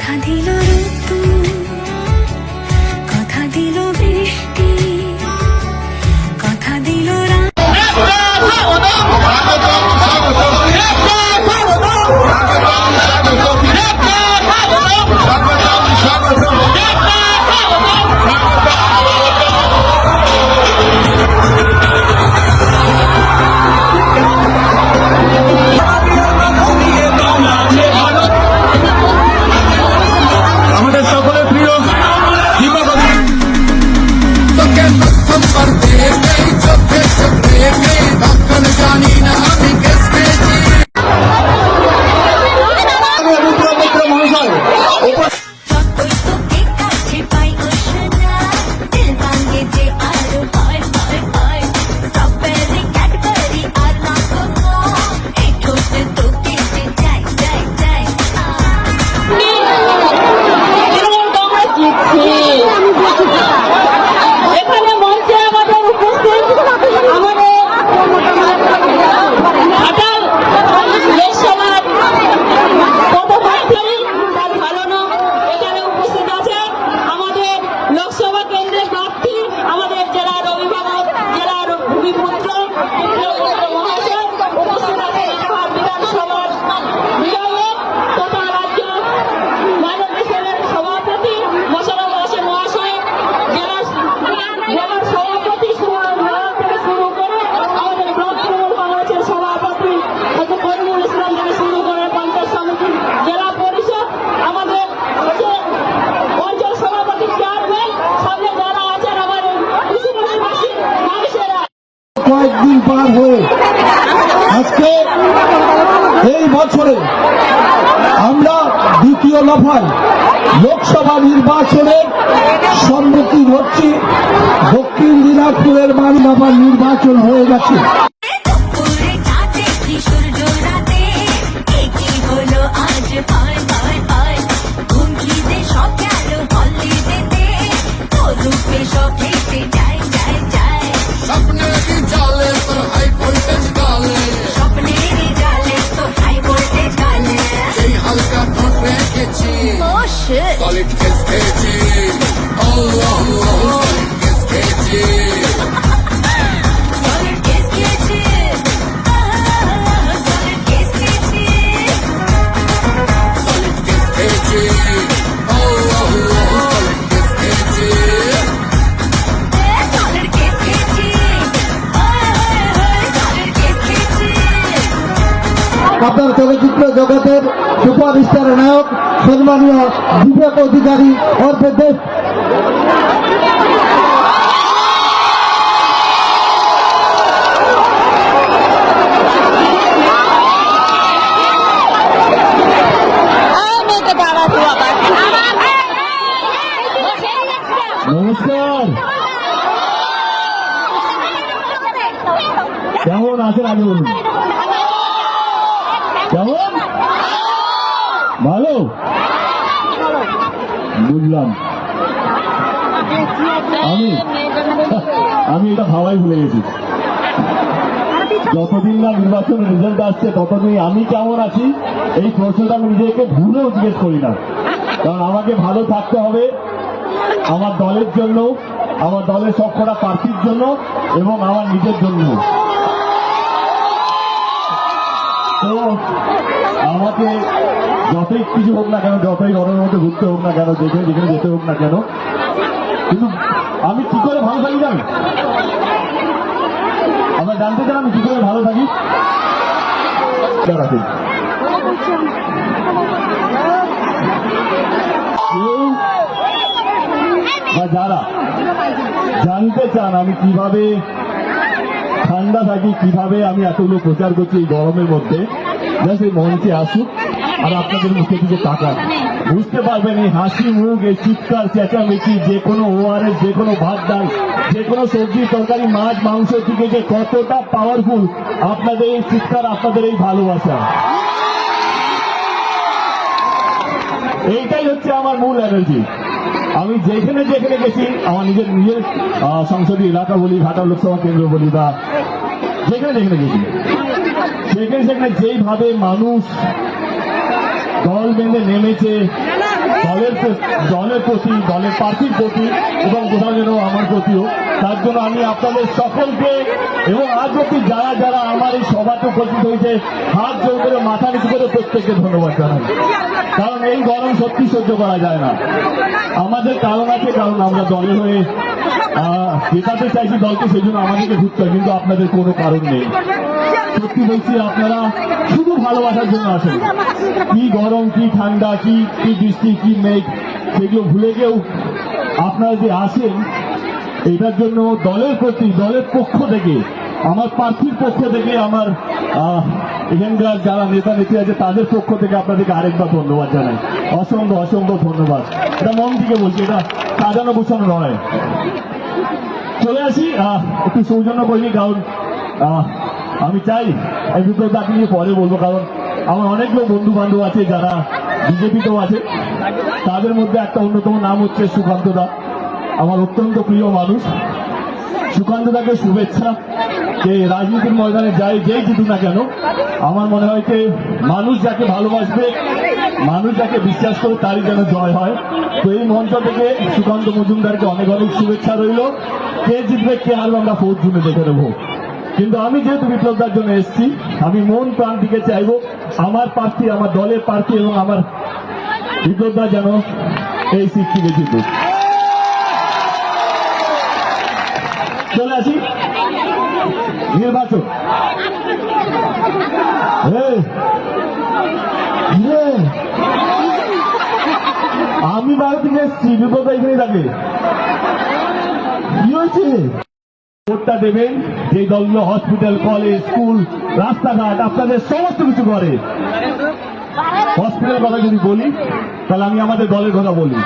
কথা দিল ঋতু, কথা দিল বৃষ্টি, কথা দিল কয়েকদিন পার হয়ে আজকে এই বছরে আমরা দ্বিতীয় দফায় লোকসভা নির্বাচনের সম্মুখীন হচ্ছি। দক্ষিণ দিনাজপুরের মানবাবার নির্বাচন হয়ে গেছে। Solid SKG, solid SKG, solid SKG, solid SKG, solid SKG, solid SKG, আপনার চলচ্চিত্র জগতের সুপারস্টার নায়ক সম্মানীয় বিবেক অধিকারী অর্থে দেশ নমস্কার, কেমন আছেন? আগে বলুন কেমন? ভালো, বুঝলাম। আমি এটা ভাবাই ভুলে গেছি। যতদিন না নির্বাচনের রেজাল্ট আসছে ততদিন আমি কেমন আছি এই প্রশ্নটা আমি নিজেকে ভুলেও জিজ্ঞেস করি না। কারণ আমাকে ভালো থাকতে হবে আমার দলের জন্য, আমার দলের সবকটা প্রার্থীর জন্য এবং আমার নিজের জন্য। তো আমাকে যতই কিছু হোক না কেন, যতই ঘরের মধ্যে ঘুরতে হোক না কেন, যেখানে যেখানে যেতে হোক না কেন, কিন্তু আমি কি করে ভালো থাকি জানি? আমরা জানতে চান আমি কি করে ভালো থাকি? বা যারা জানতে চান আমি কিভাবে ঠান্ডা থাকি, কিভাবে আমি এতগুলো প্রচার করছি এই গরমের মধ্যে, সেই মঞ্চে আসুক আর আপনাদের মুখে দিকে তাকান, বুঝতে পারবেন এই হাসি মুখ, এই চিৎকার চেঁচামেচি, যে কোনো ওআরএস, যে কোনো ভাত ডাল, যে কোনো সবজি তরকারি, মাছ মাংস থেকে যে কতটা পাওয়ারফুল আপনাদের এই চিৎকার, আপনাদের এই ভালোবাসা। এইটাই হচ্ছে আমার মূল এনার্জি। আমি যেখানে যেখানে গেছি, আমার নিজের সংসদীয় এলাকা বলি, ঘাটা লোকসভা কেন্দ্র বলি, বা যেখানে যেখানে গেছি, সেখানে সেখানে যেইভাবে মানুষ দল বেঁধে নেমেছে, দলের প্রতি, দলের প্রার্থীর প্রতি এবং কোথাও যেন আমার প্রতিও। তার জন্য আমি আপনাদের সকলকে এবং আজ অব্দি যারা যারা আমার এই সভাতে উপস্থিত হয়েছে হাত জোর করে মাথা নিচু করে প্রত্যেককে ধন্যবাদ জানাই। কারণ এই গরম সত্যি সহ্য করা যায় না। আমাদের কারণ আছে, কারণ আমরা দলের হয়ে জেতাতে চাইছি দলকে, সেই জন্য আমাদেরকে ঘুরতে হয়, কিন্তু আপনাদের কোনো কারণ নেই। সত্যি বলছি, আপনারা শুধু ভালোবাসার জন্য আসেন। কি গরম, কি ঠান্ডা, কি বৃষ্টি, কি মেঘ, সেগুলো ভুলে গিয়েও আপনারা যে আসেন, এটার জন্য দলের প্রতি, দলের পক্ষ থেকে, আমার প্রার্থীর পক্ষ থেকে, আমার এখানকার যারা নেতা নেত্রী আছে তাদের পক্ষ থেকে আপনাদেরকে আরেকবার ধন্যবাদ জানাই। অসংখ্য অসংখ্য ধন্যবাদ। এটা মন থেকে বলছি, এটা সাজানো গোছানো নয়। চলে আসি একটু সৌজন্য করিনি, কারণ আমি চাই এই দুটো তাকে নিয়ে পরে বলবো, কারণ আমার অনেকগুলো বন্ধু বান্ধব আছে যারা বিজেপিতেও আছে। তাদের মধ্যে একটা অন্যতম নাম হচ্ছে সুকান্ত দা, আমার অত্যন্ত প্রিয় মানুষ। সুকান্ত দাকে শুভেচ্ছা। যে রাজনীতির ময়দানে যাই, যেই জিতুক না কেন, আমার মনে হয় যে মানুষ যাকে ভালোবাসবে, মানুষ যাকে বিশ্বাস করে, তারই যেন জয় হয়। তো এই মঞ্চ থেকে সুকান্ত মজুমদারকে অনেক অনেক শুভেচ্ছা রইল। কে জিতবে কে হারবে আমরা 4 জুনে দেখে নেবো। কিন্তু আমি যেহেতু বিপ্লবদার জন্য এসেছি, আমি মন প্রাণ দিকে চাইবো আমার প্রার্থী, আমার দলের প্রার্থী এবং আমার বিপ্লবদা যেন এই সিট থেকে জিতুক। চলে আসি নির্বাচন। আমি বাইরে থেকে এসেছি, বিপ্লবদা এখানে থাকে। কি হয়েছে? ভোটটা দেবেন যে দলগুলো হসপিটাল, কলেজ, স্কুল, রাস্তাঘাট আপনাদের সমস্ত কিছু করে। হসপিটালের কথা যদি বলি, তাহলে আমি আমাদের দলের কথা বলি।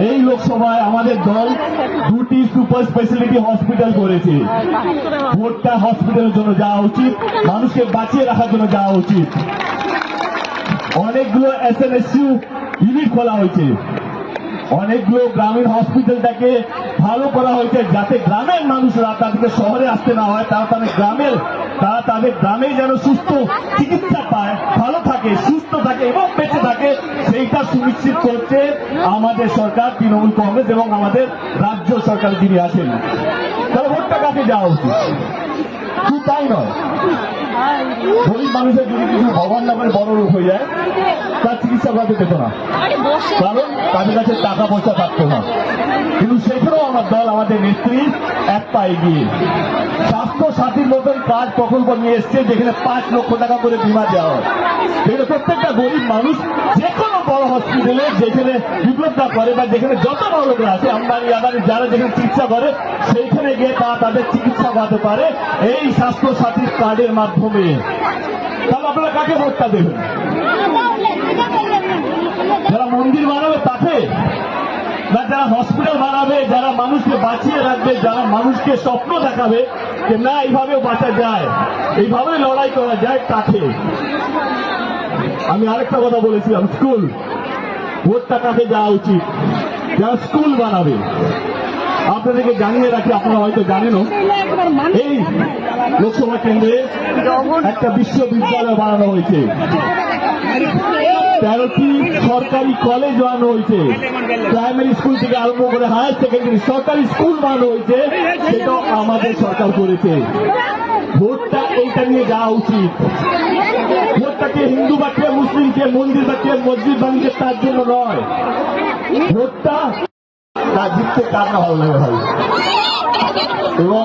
এই লোকসভায় আমাদের দল 2টি সুপার স্পেশালিটি হসপিটাল করেছে। ভোটটা হসপিটালের জন্য যাওয়া উচিত, মানুষকে বাঁচিয়ে রাখার জন্য যাওয়া উচিত। অনেকগুলো SNSU ইউনিট খোলা হয়েছে, অনেকগুলো গ্রামীণ হসপিটালটাকে ভালো করা হয়েছে, যাতে গ্রামের মানুষরা তাদেরকে শহরে আসতে না হয়, তারা তাদের গ্রামে যেন সুস্থ চিকিৎসা পায়, ভালো থাকে, সুস্থ থাকে এবং বেঁচে থাকে, সেইটা সুনিশ্চিত করছে আমাদের সরকার, তৃণমূল কংগ্রেস এবং আমাদের রাজ্য সরকার যিনি আছেন। তাহলে ভোটটা কাছে যাওয়া উচিত। শুধু তাই নয়, গরিব মানুষের যদি কিছু ভগবান নামের বড় রোগ হয়ে যায়, তার চিকিৎসা করাতে পেত না, কারণ তাদের কাছে টাকা পয়সা থাকতো না। কিন্তু সেখানেও আমার দল, আমাদের নেত্রী এক পা এগিয়ে স্বাস্থ্য সাথীর মতন কাজ প্রকল্প নিয়ে এসছে, যেখানে 5 লক্ষ টাকা করে বীমা দেওয়া হয়। সেখানে প্রত্যেকটা গরিব মানুষ যে কোনো বড় হসপিটালে যেখানে বিপ্লবটা করে বা যেখানে যত বড় লোকরা আছে, আম্বানি আদানি যারা যেখানে চিকিৎসা করে, সেইখানে গিয়ে তারা তাদের চিকিৎসা করাতে পারে এই স্বাস্থ্য সাথীর কার্ডের মাধ্যমে। তাহলে আপনারা কাকে ভোটটা দেবেন? যারা মন্দির বানাবে তাকে, না যারা হসপিটাল বানাবে, যারা মানুষকে বাঁচিয়ে রাখবে, যারা মানুষকে স্বপ্ন দেখাবে যে না এইভাবেও বাঁচা যায়, এইভাবে লড়াই করা যায়, তাকে? আমি আরেকটা কথা বলেছিলাম, স্কুল। ভোটটা কাকে যাওয়া উচিত? যারা স্কুল বানাবে। আপনাদেরকে জানিয়ে রাখি, আপনারা হয়তো জানেনও, এই লোকসভা কেন্দ্রে একটা বিশ্ববিদ্যালয় বানানো হয়েছে, 13টি সরকারি কলেজ বানানো হয়েছে, প্রাইমারি স্কুল থেকে আরম্ভ করে হায়ার সেকেন্ডারি সরকারি স্কুল বানানো হয়েছে, সেটাও আমাদের সরকার করেছে। ভোটটা এইটা নিয়ে যাওয়া উচিত। ভোটটাকে হিন্দু বাঁচিয়ে, মুসলিমকে, মন্দির বাঁচিয়ে, মসজিদ বানিয়ে তার জন্য নয়। ভোটটা তা জিততে কার না ভালো লাগে ভাই, এবং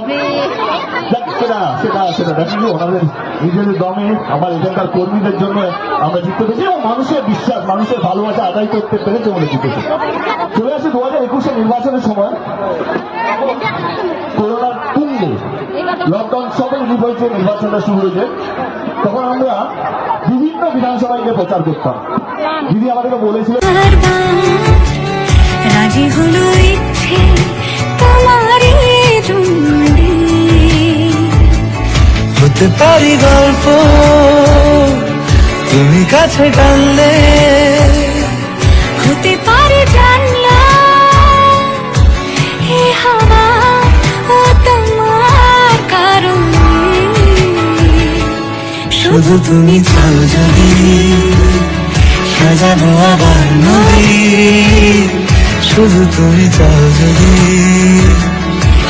সেটা দেখেন ওনাদের নিজেদের দমে, আমার এখানকার কর্মীদের জন্য আমরা জিততে পেরেছি এবং মানুষের বিশ্বাস, মানুষের ভালোবাসা আদায় করতে পেরেছে, আমরা জিতেছি। চলে আসি 2021 নির্বাচনের সময়, করোনার তুঙ্গে, লকডাউন সবাই রিলিজ হয়েছে, নির্বাচনটা শুরু হয়েছে, তখন আমরা বিভিন্ন বিধানসভায় গিয়ে প্রচার করতাম। দিদি আমাদেরকে বলেছিল, রাজি হলো ইচ্ছে তোমারই জন্যে, হতে পারি গল্প তুমি কাছে টানলে, হতে পারে জানলা এ হাওয়া ও তোমার কারণে, শুধু তুমি চাও যদি সাজাবো আবার নদী, শুধু তুমি চাও যদি।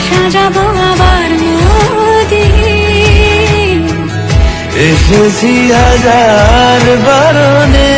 সাজাবো আবার নদী, এসেছি হাজার বারণে,